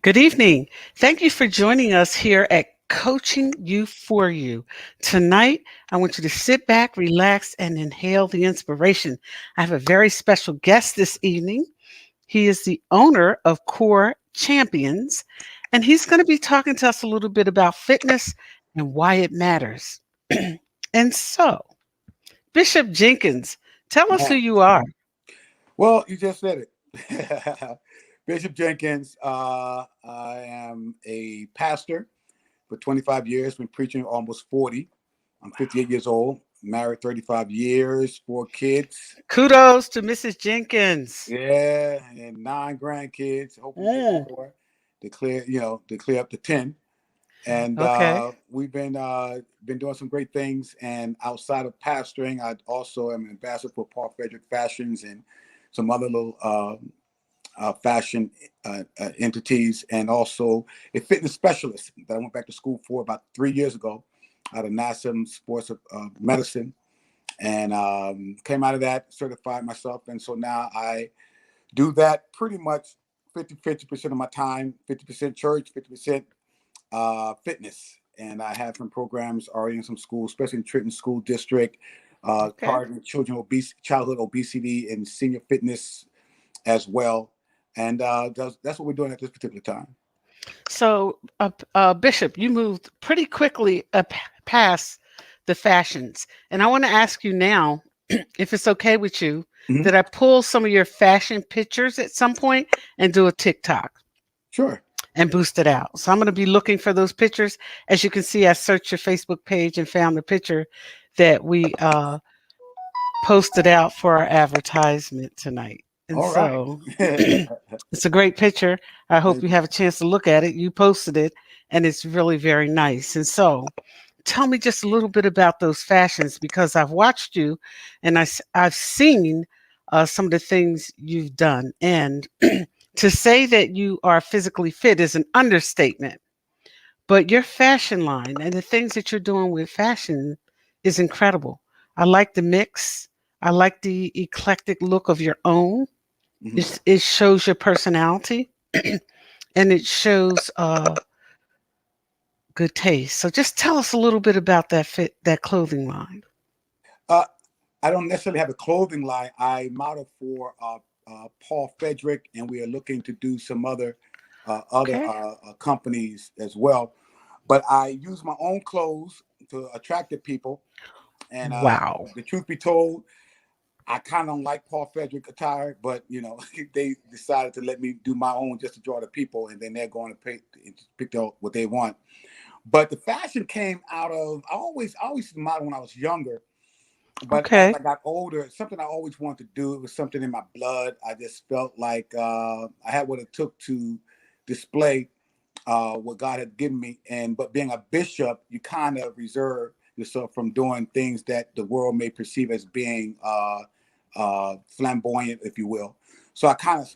Good evening. Thank you for joining us here at Coaching You for You. Tonight, I want you to sit back, relax, and inhale the inspiration. I have a very special guest this evening. He is the owner of Core Champions, and he's going to be talking to us a little bit about fitness and why it matters. And so, Bishop Jenkins, tell us who Man, you are. well, you just said it. Bishop Jenkins. I am a pastor for 25 years, been preaching almost 40. I'm 58 years old, married 35 years, 4 kids. Kudos to Mrs. Jenkins. Yeah, and 9 grandkids. Hopefully get Mm, more to clear up to 10. And okay. we've been doing some great things. And outside of pastoring, I also am an ambassador for Paul Frederick Fashions and some other little fashion entities, and also a fitness specialist that I went back to school for about 3 years ago out of NASA Sports Medicine, and came out of that, certified myself. And so now I do that pretty much 50% of my time, 50% church, 50% fitness. And I have some programs already in some schools, especially in Trenton School District, Okay. targeting childhood obesity and senior fitness as well. And that's what we're doing at this particular time. So, Bishop, you moved pretty quickly past the fashions. And I want to ask you now, if it's okay with you, Hmm. that I pull some of your fashion pictures at some point and do a TikTok Sure. and boost it out. So I'm going to be looking for those pictures. As you can see, I searched your Facebook page and found the picture that we posted out for our advertisement tonight. And All right. so Thank it's a great picture. I hope you you. have a chance to look at it. You posted it, and it's really very nice. And so tell me just a little bit about those fashions because I've watched you and I've seen some of the things you've done. And to say that you are physically fit is an understatement, but your fashion line and the things that you're doing with fashion is incredible. I like the mix. I like the eclectic look of your own. Mhm. It shows your personality and it shows good taste. So just tell us a little bit about that clothing line. Uh, I don't necessarily have a clothing line. I model for Paul Frederick, and we are looking to do some other Okay. companies as well. But I use my own clothes to attract the people. And Wow. the truth be told, I kind of don't like Paul Frederick attire, but they decided to let me do my own just to draw the people, and then they're going to pick out what they want. But the fashion came out of I always modeled when I was younger, but as Okay. I got older, it's something I always wanted to do. It was something in my blood. I just felt like I had what it took to display what God had given me. And but being a bishop, you kind of reserve yourself from doing things that the world may perceive as being flamboyant, if you will. So I kind of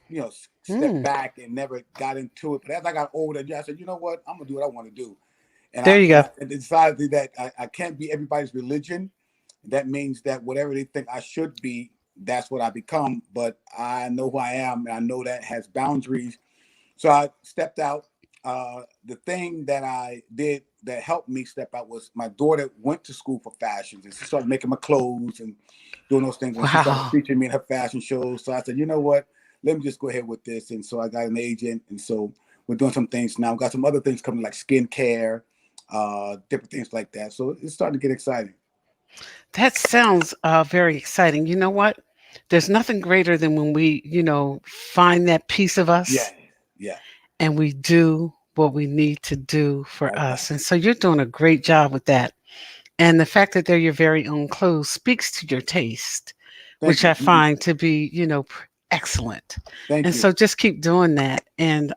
stepped Mm, back and never got into it. But as I got older, I said, you know what, I'm gonna do what I want to do. And there I you and go. I decided that I can't be everybody's religion. That means that whatever they think I should be, that's what I become. But I know who I am, and I know that has boundaries. So I stepped out. The thing that I did that helped me step out was my daughter went to school for fashions, and she started making my clothes and doing those things. And she started Wow. featuring me in her fashion shows. So I said, you know what? Let me just go ahead with this. And so I got an agent, and so we're doing some things now. We got some other things coming like skincare, different things like that. So it's starting to get exciting. That sounds very exciting. You know what? There's nothing greater than when we, find that piece of Yeah, us yeah, and we do what we need to do for all us. right. And so you're doing a great job with that. And the fact that they're your very own clothes speaks to your taste, Thank which you. I find to be, excellent. Thank And you. so just keep doing that and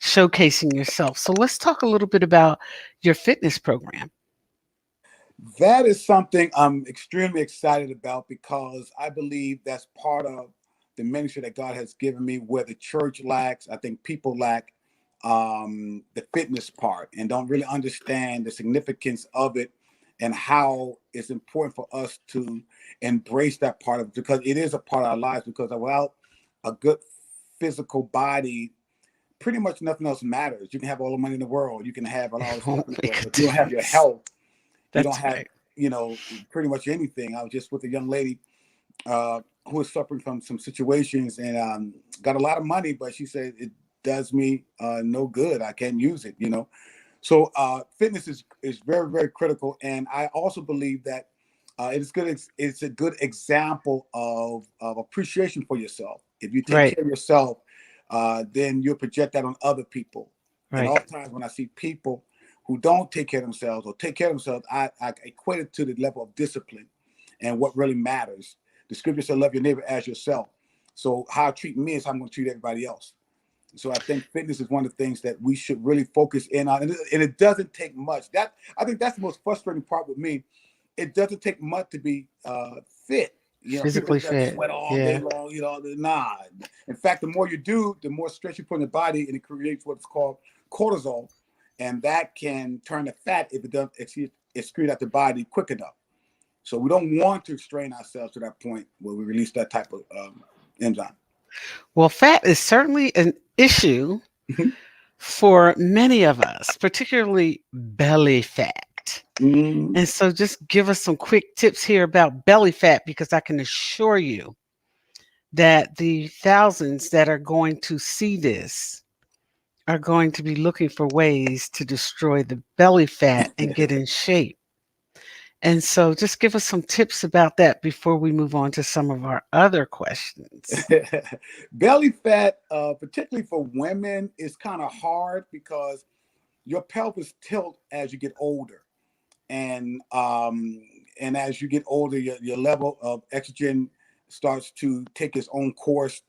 showcasing yourself. So let's talk a little bit about your fitness program. That is something I'm extremely excited about because I believe that's part of the ministry that God has given me. Where the church lacks, I think people lack the fitness part and don't really understand the significance of it and how it's important for us to embrace that part of it because it is a part of our lives. Because without a good physical body, pretty much nothing else matters. You can have all the money in the world, you can have all the It stuff in won't the make world, a but if you don't have your difference. health, you don't That's have, right. pretty much anything. I was just with a young lady who was suffering from some situations and got a lot of money, but she said it does me no good. I can't use it. So fitness is very, very critical, and I also believe that it's good. It's a good example of appreciation for yourself. If you take Right. care of yourself, then you'll project that on other people. And Right. oftentimes, when I see people who don't take care of themselves or take care of themselves, I equate it to the level of discipline and what really matters. The scripture said, "Love your neighbor as yourself." So how I treat me is how I'm going to treat everybody else. So I think fitness is one of the things that we should really focus in on, and it doesn't take much. That I think that's the most frustrating part with me. It doesn't take much to be fit. People Physically that fit. sweat all day Yeah. long. Nah. In fact, the more you do, the more stress you put in the body, and it creates what's called cortisol, and that can turn to fat if it doesn't excrete out the body quick enough. So we don't want to strain ourselves to that point where we release that type of enzyme. Well, fat is certainly an issue for many of us, particularly belly fat. Mm. And so just give us some quick tips here about belly fat because I can assure you that the thousands that are going to see this are going to be looking for ways to destroy the belly fat and get in shape. And so just give us some tips about that before we move on to some of our other questions. Belly fat, particularly for women, is kind of hard because your pelvis tilt as you get older, and as you get older, your level of estrogen starts to take its own course.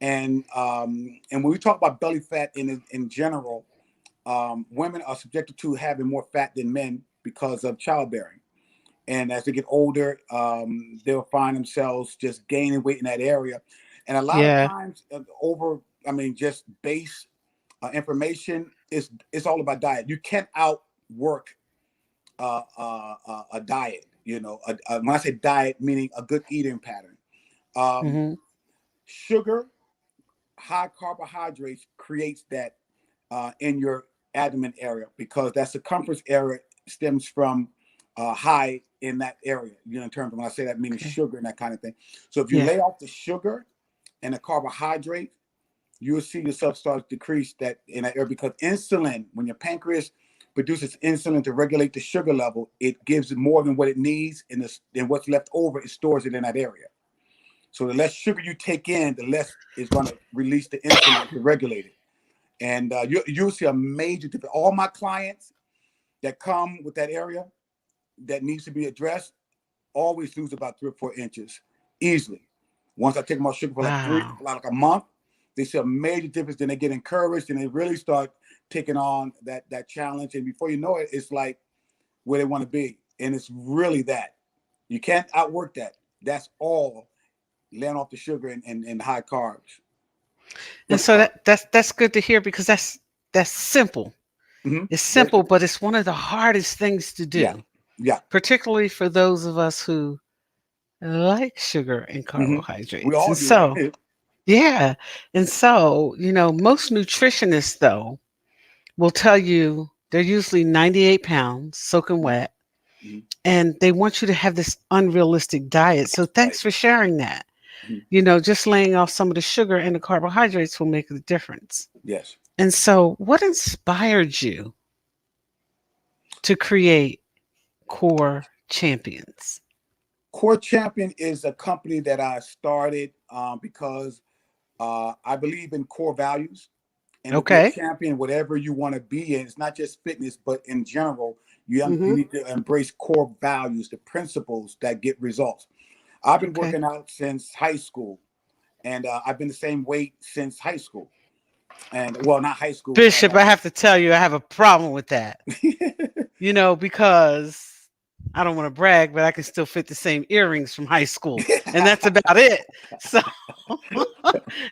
And when we talk about belly fat in general, women are subjected to having more fat than men because of childbearing. And as they get older, they'll find themselves just gaining weight in that area. And a lot of Yeah. times, just base information is it's all about diet. You can't outwork a diet. When I say diet, meaning a good eating pattern. Um, Hmm. Sugar, high carbohydrates creates that in your abdomen area because that circumference area stems from high in that area. In terms of when I say that, meaning Okay. sugar and that kind of thing. So if you Yeah. lay off the sugar and the carbohydrate, you'll see yourself start to decrease that in that area because insulin, when your pancreas produces insulin to regulate the sugar level, it gives it more than what it needs, and what's left over, it stores it in that area. So the less sugar you take in, the less is going to release the insulin to regulate it. And you'll see a major difference. All my clients that come with that area that needs to be addressed always lose about 3 or 4 inches easily. Once I take them off sugar for Wow. like a month, they see a major difference. Then they get encouraged and they really start taking on that challenge. And before you know it, it's like where they want to be. And it's really that. You can't outwork that. That's all laying off the sugar and high carbs, And simple so carbs. that's good to hear because that's simple. Mm-hmm. It's Very simple, simple. but it's one of the hardest things to Yeah. do, Yeah. particularly for those of us who like sugar and Mm-hmm. We carbohydrates. all And do. so, yeah. And so, most nutritionists, though, will tell you they're usually 98 pounds, soaking wet, Mm-hmm. and they want you to have this unrealistic diet. So, Right. thanks for sharing that. Mm-hmm. Just laying off some of the sugar and the carbohydrates will make a difference. Yes. And so, what inspired you to create Core Champions? Core Champion is a company that I started because I believe in core values. And to be a Okay. champion, whatever you want to be in, it's not just fitness, but in general, you Hmm. need to embrace core values, the principles that get results. I've been Okay. working out since high school, and I've been the same weight since high school. And well, not high school. Bishop, I have to tell you, I have a problem with that. Because I don't want to brag, but I can still fit the same earrings from high school, and that's about it. So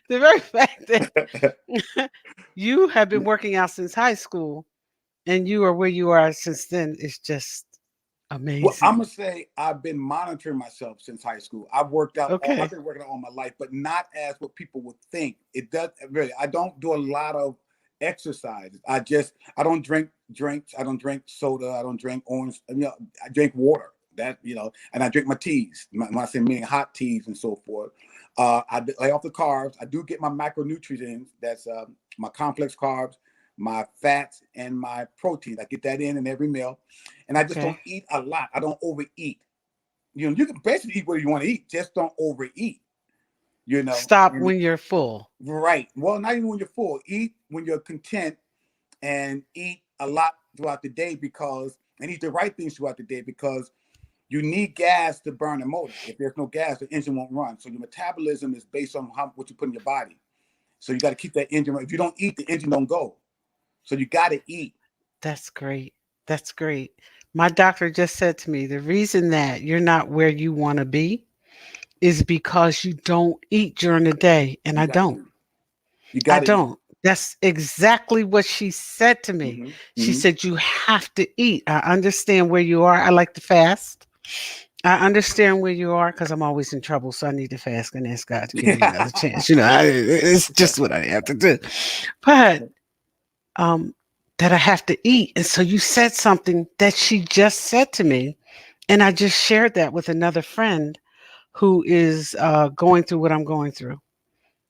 the very fact that you have been working out since high school and you are where you are since then is just Well, I'm amazing. gonna say I've been monitoring myself since high school. I've worked out. I've Okay. been working out all my life, but not as what people would think. It does really. I don't do a lot of exercise. I don't drink drinks. I don't drink soda. I don't drink orange. I drink water. And I drink my teas. When I say meaning hot teas and so forth. I lay off the carbs. I do get my macronutrients. That's my complex carbs, my fats, and my proteins. I get that in every meal, and I just don't Okay. eat a lot. I don't overeat. You can basically eat what you want to eat. Just don't overeat. Stop And when you're full. right. Well, not even when you're full. Eat when you're content, and eat a lot throughout the day and eat the right things throughout the day because you need gas to burn the motor. If there's no gas, the engine won't run. So your metabolism is based on what you put in your body. So you got to keep that engine running. If you don't eat, the engine don't go. So you got to eat. That's great. That's great. My doctor just said to me, the reason that you're not where you want to be is because you don't eat during the day. And You I got to don't. eat. You I got to eat. don't. That's exactly what she said to me. Mm-hmm. She Mm-hmm. said, you have to eat. I understand where you are. I like to fast. I understand where you are because I'm always in trouble. So I need to fast and ask God to give me another chance. It's just what I have to do. But um, that I have to eat. And so you said something that she just said to me. And I just shared that with another friend who is going through what I'm going through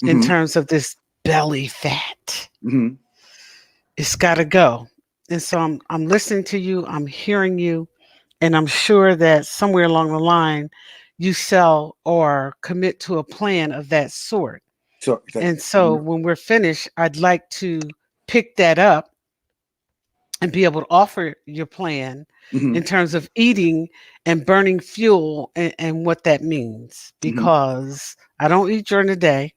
in Mm-hmm. terms of this belly fat. Mm-hmm. It's got to go. And so I'm listening to you, I'm hearing you, and I'm sure that somewhere along the line you sell or commit to a plan of that sort. So, And so when we're finished, I'd like to pick that up and be able to offer your plan mm-hmm. in terms of eating and burning fuel and what that means. Mm-hmm. Because I don't eat during the day.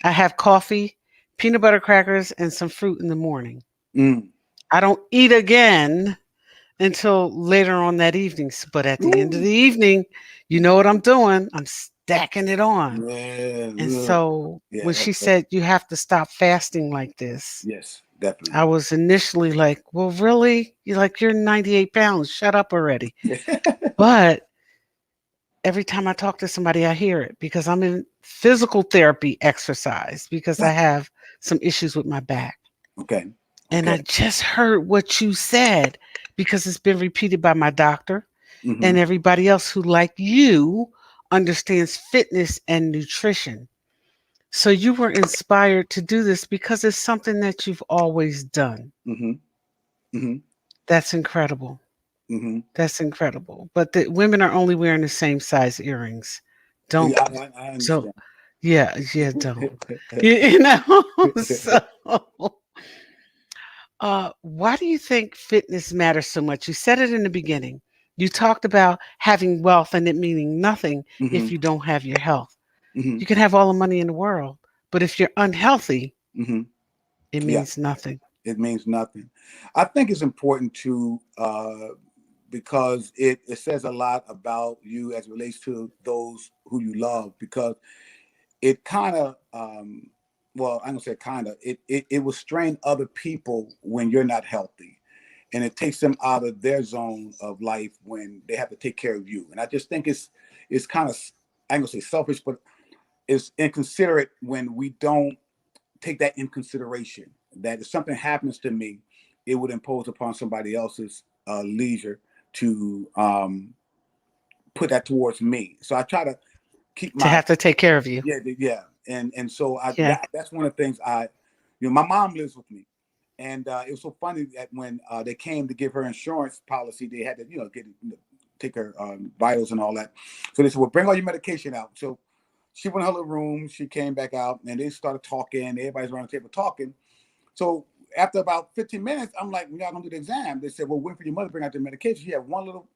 I have coffee, peanut butter crackers, and some fruit in the morning. Mm. I don't eat again until later on that evening. But at the end of Ooh. the evening, you know what I'm doing? I'm stacking it on. Yeah. And Ugh. so Yeah. when she said you have to stop fasting like this, Yes, definitely. I was initially like, well, really? You're 98 pounds. Shut up already. But every time I talk to somebody, I hear it because I'm in physical therapy exercise because I have some issues with my back. Okay. And I Okay. just heard what you said because it's been repeated by my doctor Mm-hmm. and everybody else who, like you, understands fitness and nutrition. So you were inspired to do this because it's something that you've always done. Mm-hmm. Mm-hmm. That's incredible. Mm-hmm. That's incredible. But the women are only wearing the same size earrings. Don't Yeah, I so understand. yeah, yeah, don't. You know, so why do you think fitness matters so much? You said it in the beginning. You talked about having wealth and it meaning nothing Mm-hmm. if you don't have your health. Mm-hmm. You can have all the money in the world, but if you're unhealthy, Mm-hmm. it Yeah, means nothing. it means nothing. I think it's important to because it says a lot about you as it relates to those who you love because it kind of well, I'm gonna say kind of it will strain other people when you're not healthy, and it takes them out of their zone of life when they have to take care of you. And I just think it's kind of, I'm gonna say selfish, but it's inconsiderate when we don't take that in consideration. That if something happens to me, it would impose upon somebody else's leisure to put that towards me. So I try to keep To my have to take care of you. yeah, and so Yeah. that's one of the things my mom lives with me, and it was so funny that when they came to give her insurance policy, they had to get take her vitals and all that. So they said, "Well, bring all your medication out." So she went in her little room. She came back out, and they started talking. Everybody's around the table talking. So after about 15 minutes, I'm like, "We're not gonna do the exam." They said, "Well, wait for your mother to bring out the medication." She had one little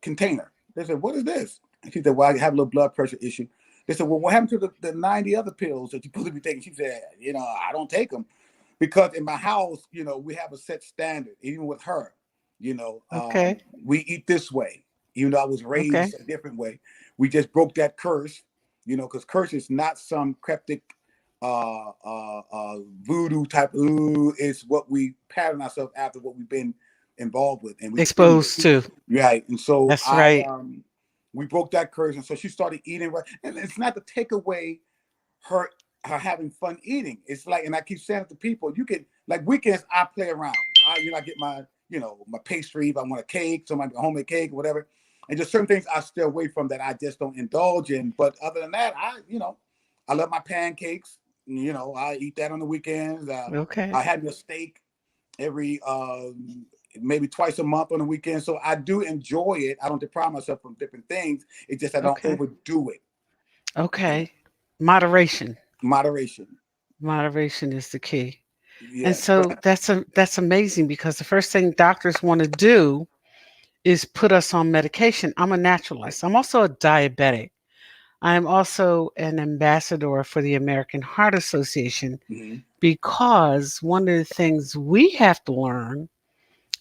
container. They said, "What is this?" And she said, "Well, I have a little blood pressure issue." They said, "Well, what happened to the 90 other pills that you're supposed to be taking?" She said, "I don't take them because in my house, we have a set standard, even with her. Okay. We eat this way. Even though I was Okay. raised a different way, we just broke that curse, because curse is not some cryptic voodoo type. Ooh, it's what we pattern ourselves after what we've been involved with, and we continue Exposed to to. right. And so That's right. we broke that curse, and so she started eating right. And it's not to take away her having fun eating. It's like, and I keep saying it to people, you can, like weekends, I play around. I get my, my pastry. If I want a cake, somebody a homemade cake, whatever. And just certain things I stay away from that I just don't indulge in. But other than that, I love my pancakes. I eat that on the weekends. I Okay. have a steak every maybe twice a month on the weekend. So I do enjoy it. I don't deprive myself from different things. It's just I don't Okay. overdo it. Okay. Moderation. Moderation. Moderation is the key. And Yes. so that's amazing because the first thing doctors want to do is put us on medication. I'm a Right. naturalist. I'm also a diabetic. I'm also an ambassador for the American Heart Association Hmm. because one of the things we have to learn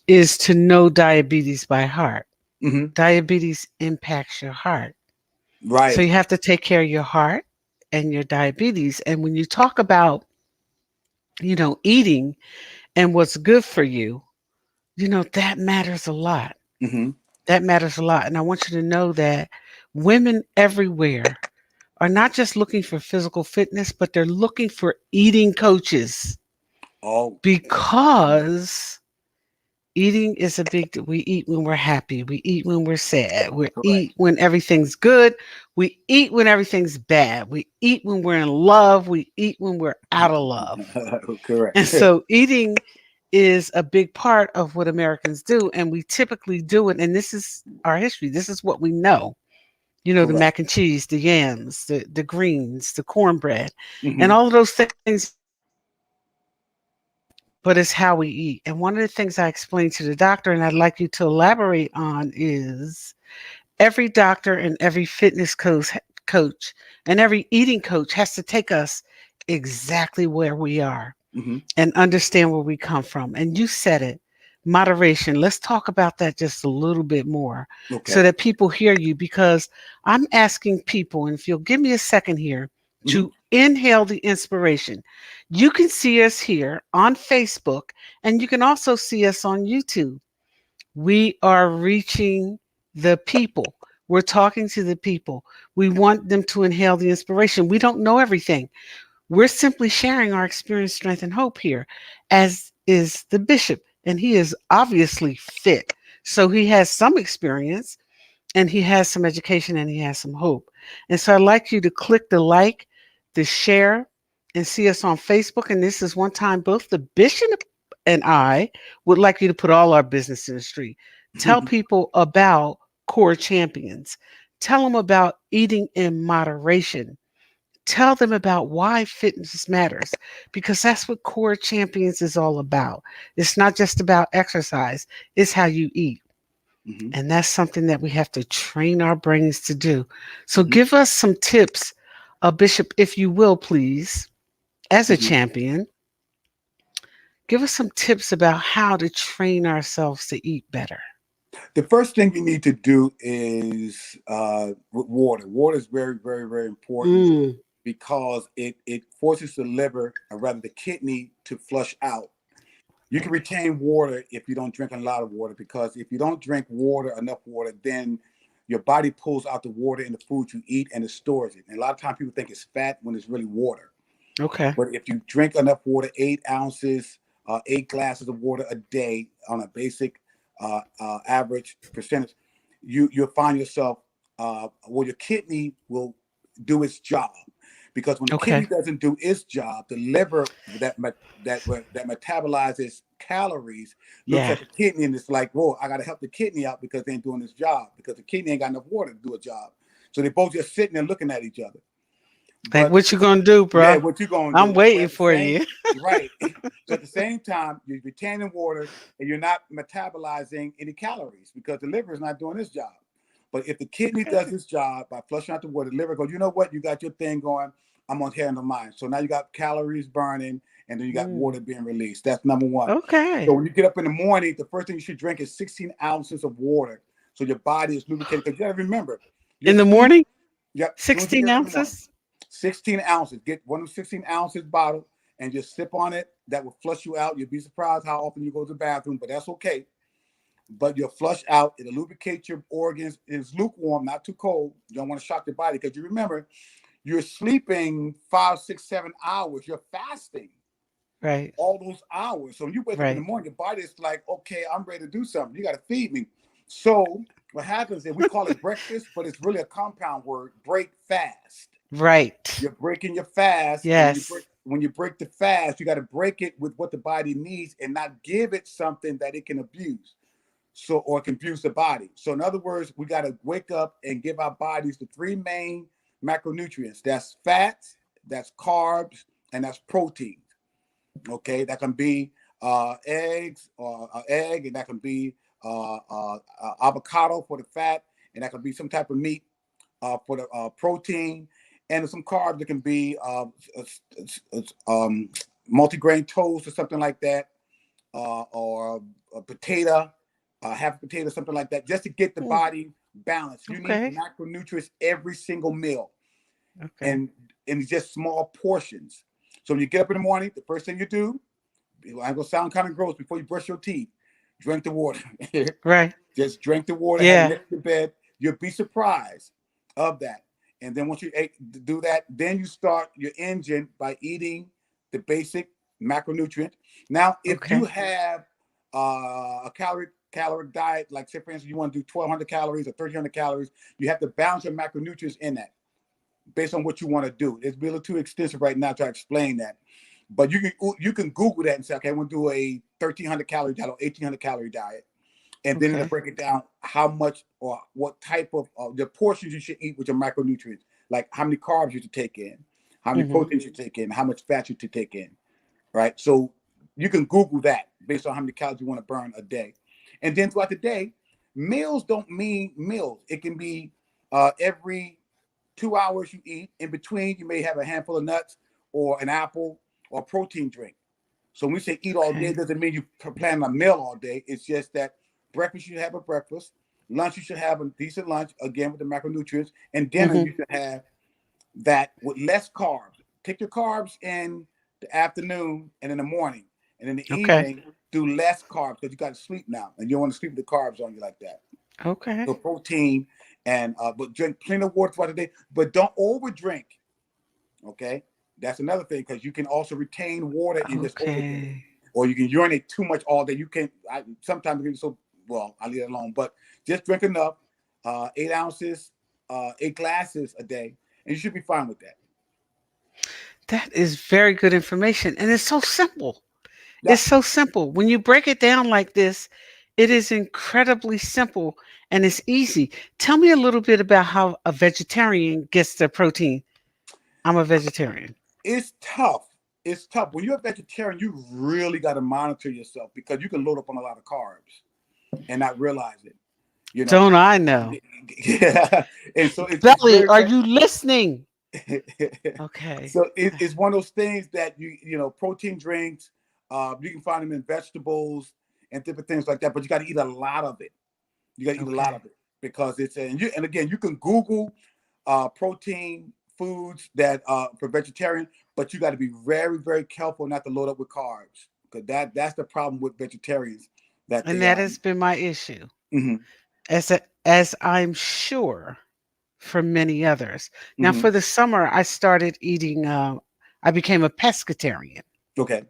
is to know diabetes by heart. Hmm. Diabetes impacts your heart. So Right. you have to take care of your heart and your diabetes. And when you talk about, eating and what's good for you, that matters a lot. Hmm. That matters a lot. And I want you to know that women everywhere are not just looking for physical fitness, but they're looking for eating coaches Oh, because eating is a big we eat when we're happy, we eat when we're sad, we correct. eat when everything's good, we eat when everything's bad, we eat when we're in love, we eat when we're out of love. Correct. And so eating is a big part of what Americans do, and we typically do it, and this is our history. This is what we know. The Correct. mac and cheese, the yams, the greens, the cornbread, and Hmm. all of those things you mentioned, but it's how we eat. And one of the things I explained to the doctor, and I'd like you to elaborate on, is every doctor and every coach and every eating coach has to take us exactly where we are Hmm. and understand where we come from. And you said it, moderation. Let's talk about that just a little bit more so Okay. that people hear you because I'm asking people, and if you'll give me a second here, Hmm. to inhale the inspiration. You can see us here on Facebook, and you can also see us on YouTube. We are reaching the people. We're talking to the people. We want them to inhale the inspiration. We don't know everything. We're simply sharing our experience, strength, and hope here, as is the bishop. And he is obviously fit. So he has some experience and he has some education and he has some hope. And so I'd like you to click the like, the share, and see us on Facebook. And this is one time both the bishop and I would like you to put all our business in the street. Tell people about core champions. Tell them about eating in moderation. Tell them about why fitness matters because that's what Core Champions is all about. It's not just about exercise, it's how you eat. Hmm. And that's something that we have to train our brains to do. So Hmm. give us some tips, Bishop, if you will, please, as a Hmm. champion. Give us some tips about how to train ourselves to eat better. The first thing you need to do is with water. Water is very, very, very important Mm, because it forces the liver, or rather the kidney, to flush out. You can retain water if you don't drink a lot of water, because if you don't drink water, enough water, then your body pulls out the water in the food you eat and it stores it. And a lot of times people think it's fat when it's really water. okay. But if you drink enough water, 8 ounces, 8 glasses of water a day on a basic average percentage, you'll find yourself, well, your kidney will do its job. Because when the kidney Okay. doesn't do its job, the liver that metabolizes calories looks Yeah. at the kidney and it's like, whoa, I got to help the kidney out because they ain't doing its job, because the kidney ain't got enough water to do a job. So they both just sitting there looking at each other. Like, But what you gonna do, yeah, bro? what you gonna I'm do? But waiting at the for same, you. right. So at the same time, you're retaining water and you're not metabolizing any calories because the liver is not doing its job. But if the kidney does its job by flushing out the water, the liver goes, you know what? You got your thing going. I'm gonna handle mine. So now you got calories burning and then you got Mm, water being released. That's number one. So okay. when you get up in the morning, the first thing you should drink is 16 ounces of water. So your body is lubricated. Because you gotta remember, your In the food, morning, yep, as soon as you 16 get up in the morning. ounces? 16 ounces. Get one of the 16 ounces bottle and just sip on it. That will flush you out. You'll be surprised how often you go to the bathroom, but that's okay. But you'll flush out. It'll lubricate your organs. It's lukewarm, not too cold. You don't want to shock your body because you remember you're sleeping 5, 6, 7 hours. You're fasting Right. all those hours. So when you wake up in the Right. morning, your body is like, okay, I'm ready to do something. You got to feed me. So what happens is we call it breakfast, but it's really a compound word: break fast. Right. You're breaking your fast, and Yes. when you break the fast, you got to break it with what the body needs and not give it something that it can abuse. So or confuse the body. So in other words, we got to wake up and give our bodies the three main macronutrients. That's fats, that's carbs, and that's protein. Okay, that can be eggs or egg, and that can be avocado for the fat, and that can be some type of meat for the protein, and some carbs that can be multigrain toast or something like that, or a potato, half a potato, something like that, just to get the Mm, body balanced. You need okay. macronutrients every single meal, Okay. and in just small portions. So when you get up in the morning, the first thing you do, I'm gonna sound kind of gross, before you brush your teeth, drink the water. Right. Just drink the water, have it Yeah. next to the bed. You'll be surprised of that. And then once you do that, then you start your engine by eating the basic macronutrient. Now, if you Okay. have a caloric diet, like say for instance, you want to do 1,200 calories or 1,300 calories, you have to balance your macronutrients in that based on what you want to do. It's a little too extensive right now to explain that. But you can Google that and say, okay, I want to do a 1,300 calorie diet or 1,800 calorie diet, and then it'll Okay. break it down how much or what type of the portions you should eat with your macronutrients, like how many carbs you should take in, how many Hmm. proteins you take in, how much fat you should take in, right? So you can Google that based on how many calories you want to burn a day, and then throughout the day, meals don't mean meals. It can be every 2 hours you eat. In between, you may have a handful of nuts or an apple or a protein drink. So when we say eat all day, it Okay. doesn't mean you plan a meal all day. It's just that breakfast you should have a breakfast, lunch you should have a decent lunch, again with the macronutrients, and dinner Hmm. you should have that with less carbs. Take your carbs in the afternoon and in the morning, and in the Okay. evening do less carbs because you got to sleep now, and you don't want to sleep with the carbs on you like that. Okay. So protein and but drink plenty of water throughout the day, but don't over drink. Okay, that's another thing because you can also retain water in just overdose, Okay. or you can urinate too much all day. You can sometimes it so well. I leave it alone, but just drink enough, 8 ounces, 8 glasses a day, and you should be fine with that. That is very good information. And it's so simple. Yeah, It's so simple. When you break it down like this, it is incredibly simple and it's easy. Tell me a little bit about how a vegetarian gets their protein. I'm a vegetarian. it's tough. It's tough when you're a vegetarian. You really got to monitor yourself because you can load up on a lot of carbs and not realize it. You know, Don't I know? yeah, and so it's Belly, very are very you listening? Okay. so it's one of those things that protein drinks, you can find them in vegetables and different things like that, but you got to eat a lot of it. You got to eat a lot Okay. of it because and again you can Google protein foods that for vegetarian, but you got to be very very careful not to load up with carbs because that's the problem with vegetarians that And they that has been my issue, mhm, as I'm sure for many others. Now, mhm, for the summer, I started eating. I became a pescatarian, okay,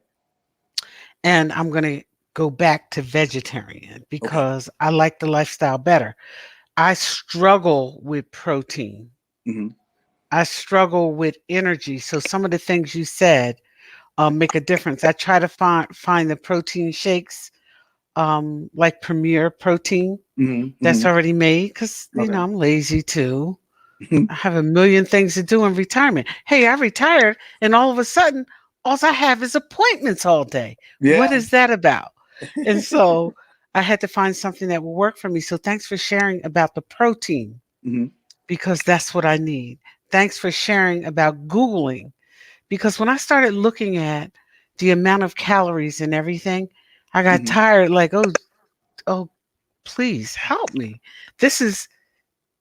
and I'm going to go back to vegetarian okay, because I like the lifestyle better. I struggle with protein. mhm, I struggle with energy. So some of the things you said make a difference. I try to find the protein shakes, like Premier Protein mhm, that's mhm, already made because okay, I'm lazy too. I have a million things to do in retirement. Hey, I retired, and all of a sudden, all I have is appointments all day. What yeah. is that about? And so I had to find something that will work for me. So thanks for sharing about the protein Mhm, because that's what I need. Thanks for sharing about Googling because when I started looking at the amount of calories and everything, I got mhm, tired like, oh, please help me. This is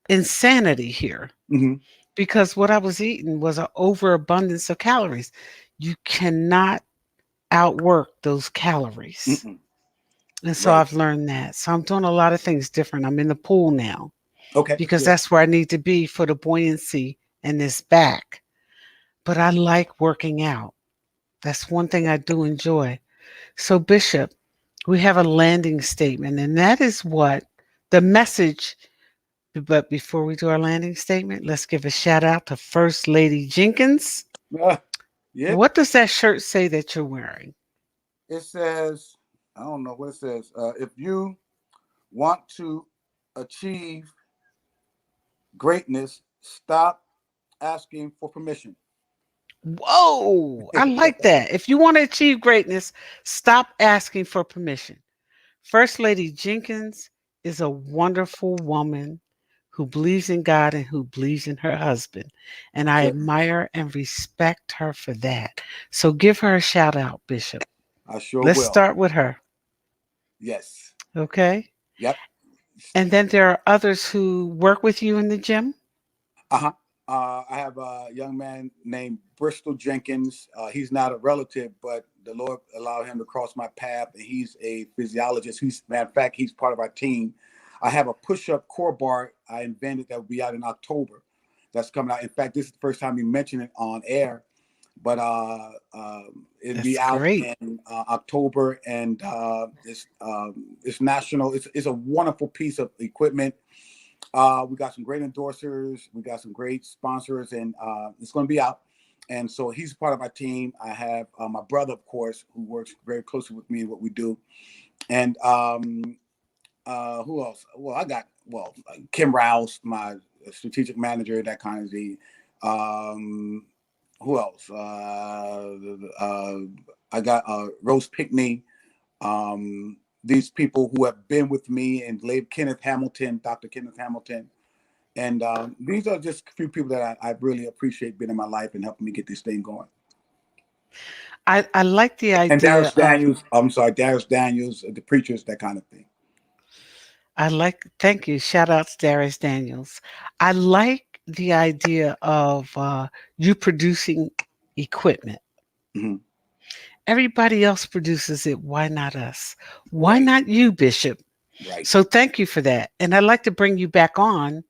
insanity here mhm, because what I was eating was an overabundance of calories. You cannot outwork those calories. mhm. And so Right. I've learned that. So I'm doing a lot of things different. I'm in the pool now Okay, that's because good. that's where I need to be for the buoyancy and this back. but I like working out. That's one thing I do enjoy. So, Bishop, we have a landing statement, and that is what the message. But before we do our landing statement, let's give a shout out to First Lady Jenkins. Uh, yep. What does that shirt say that you're wearing? It says, I don't know what it says. If you want to achieve greatness, stop asking for permission. Whoa, I like that. If you want to achieve greatness, stop asking for permission. First Lady Jenkins is a wonderful woman who believes in God and who believes in her husband. And I Yes, admire and respect her for that. So give her a shout out, Bishop. I sure Let's will. start with her. Yes. Okay. Yep. And then there are others who work with you in the gym. Uh-huh. I have a young man named Bristol Jenkins. He's not a relative, but the Lord allowed him to cross my path, and he's a physiologist. Matter of fact, he's part of our team. I have a push-up core bar I invented that will be out in October. That's coming out. In fact, this is the first time you mention it on air, but it'll be That's out great. in October, and it's national. It's a wonderful piece of equipment. We got some great endorsers. We got some great sponsors, and it's going to be out. And so he's part of our team. I have my brother, of course, who works very closely with me in what we do. And who else? Well, I got Kim Rouse, my strategic manager, that kind of thing. Who else? I got Rose Pickney. These people who have been with me, and Kenneth Hamilton, Dr. Kenneth Hamilton. And these are just a few people that I really appreciate being in my life and helping me get this thing going. I like the And idea Darius of Daniels, I'm sorry, Darius Daniels, the preachers, that kind of thing. I like thank you. Shout out to Darius Daniels. I like the idea of you producing equipment. Hmm. Everybody else produces it. Why not us? Why Right, not you, Bishop? right. So thank you for that. And I'd like to bring you back on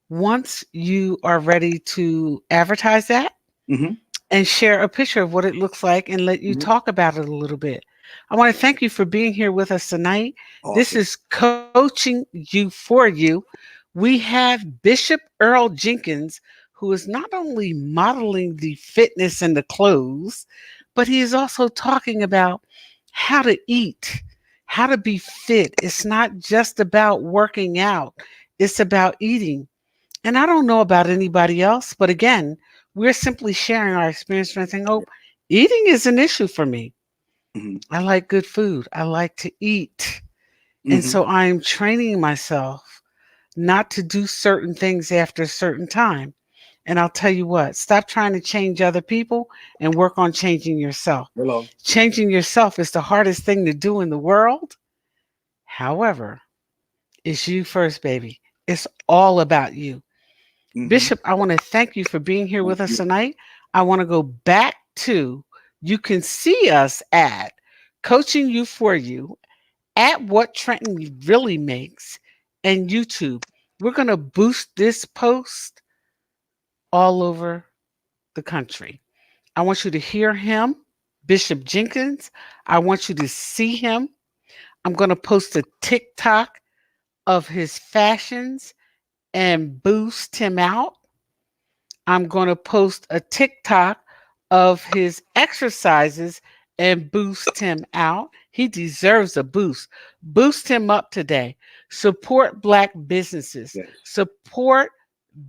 once you are ready to advertise that Hmm. and share a picture of what it looks like and let you Hmm. talk about it a little bit. I want to thank you for being here with us tonight. This Awesome. is Coaching You for You. We have Bishop Earl Jenkins, who is not only modeling the fitness and the clothes, but he is also talking about how to eat, how to be fit. It's not just about working out, it's about eating. And I don't know about anybody else, but again, we're simply sharing our experience and saying, oh, eating is an issue for me. Hmm. I like good food. I like to eat. And Hmm. so I'm training myself not to do certain things after a certain time. And I'll tell you what, stop trying to change other people and work on changing yourself. Hello. Changing yourself is the hardest thing to do in the world. However, it's you first, baby. It's all about you. Hmm. Bishop, I want to thank you for being here Thank with us you. tonight. I want to go back to you can see us at Coaching You for You at What Trenton Really Makes and YouTube. We're going to boost this post all over the country. I want you to hear him, Bishop Jenkins. I want you to see him. I'm going to post a TikTok of his fashions and boost him out. I'm going to post a TikTok of his exercises and boost him out. He deserves a boost. Boost him up today. Support Black businesses. Yes. Support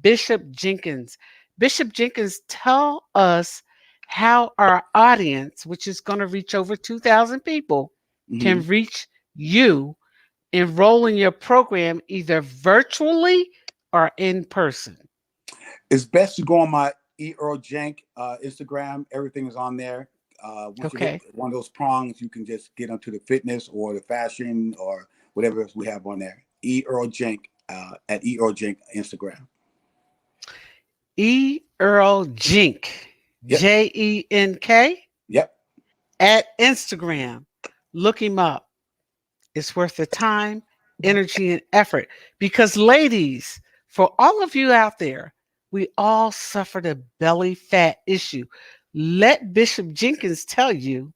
Bishop Jenkins. Bishop Jenkins, tell us how our audience, which is going to reach over 2,000 people, Hmm. can reach you. Enroll in your program either virtually or in person. It's best to go on my Earl Jank Instagram. Everything is on there. Once you hit Okay. one of those prongs, you can just get onto the fitness or the fashion or whatever else we have on there. Earl Jank at Earl Jank Instagram. Earl Jink, Yep. Jenk Yep. at Instagram. Look him up. It's worth the time, energy, and effort. Because, ladies, for all of you out there, We all suffered a belly fat issue. Let Bishop Jenkins tell you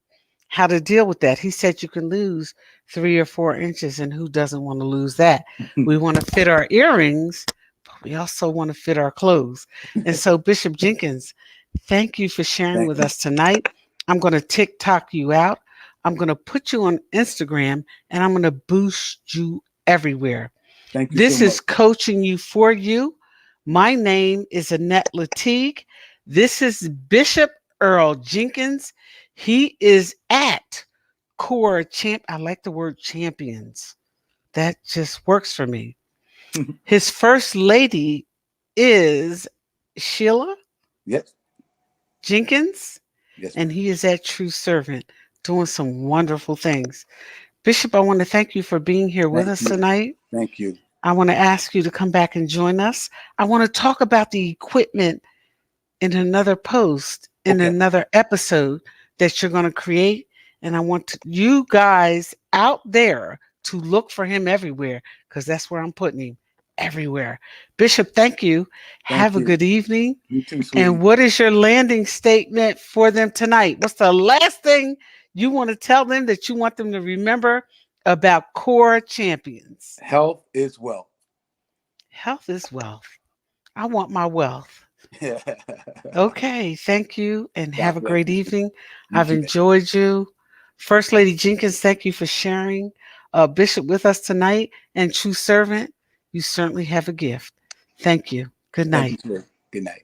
how to deal with that. He said you can lose 3 or 4 inches, and who doesn't want to lose that? We want to fit our earrings, but we also want to fit our clothes. And so, Bishop Jenkins, thank you for sharing Thank, with us tonight. I'm going to TikTok you out. I'm going to put you on Instagram, and I'm going to boost you everywhere. thank you so This is much. coaching you for you. My name is Annette Latigue. This is Bishop Earl Jenkins. He is at Core Champ. I like the word champions. That just works for me. His first lady is Sheila Yes, Jenkins, yes, and ma'am. he is at True Servant doing some wonderful things. Bishop, I want to thank you for being here with Thank us you. tonight. Thank you. I want to ask you to come back and join us. I want to talk about the equipment in another post, in Okay. another episode that you're going to create. And I want you guys out there to look for him everywhere because that's where I'm putting him everywhere. Bishop, thank you. Thank Have a you. good evening. You too, And sweetie. what is your landing statement for them tonight? What's the last thing you want to tell them that you want them to remember about core champions? Health is wealth. Health is wealth. I want my wealth. God Okay, thank you and have a bless great you. evening. You I've too. enjoyed you. First Lady Jenkins, thank you for sharing Bishop with us tonight. And True Servant, you certainly have a gift. Thank you. Good Thank you, night. sweetie. Good night.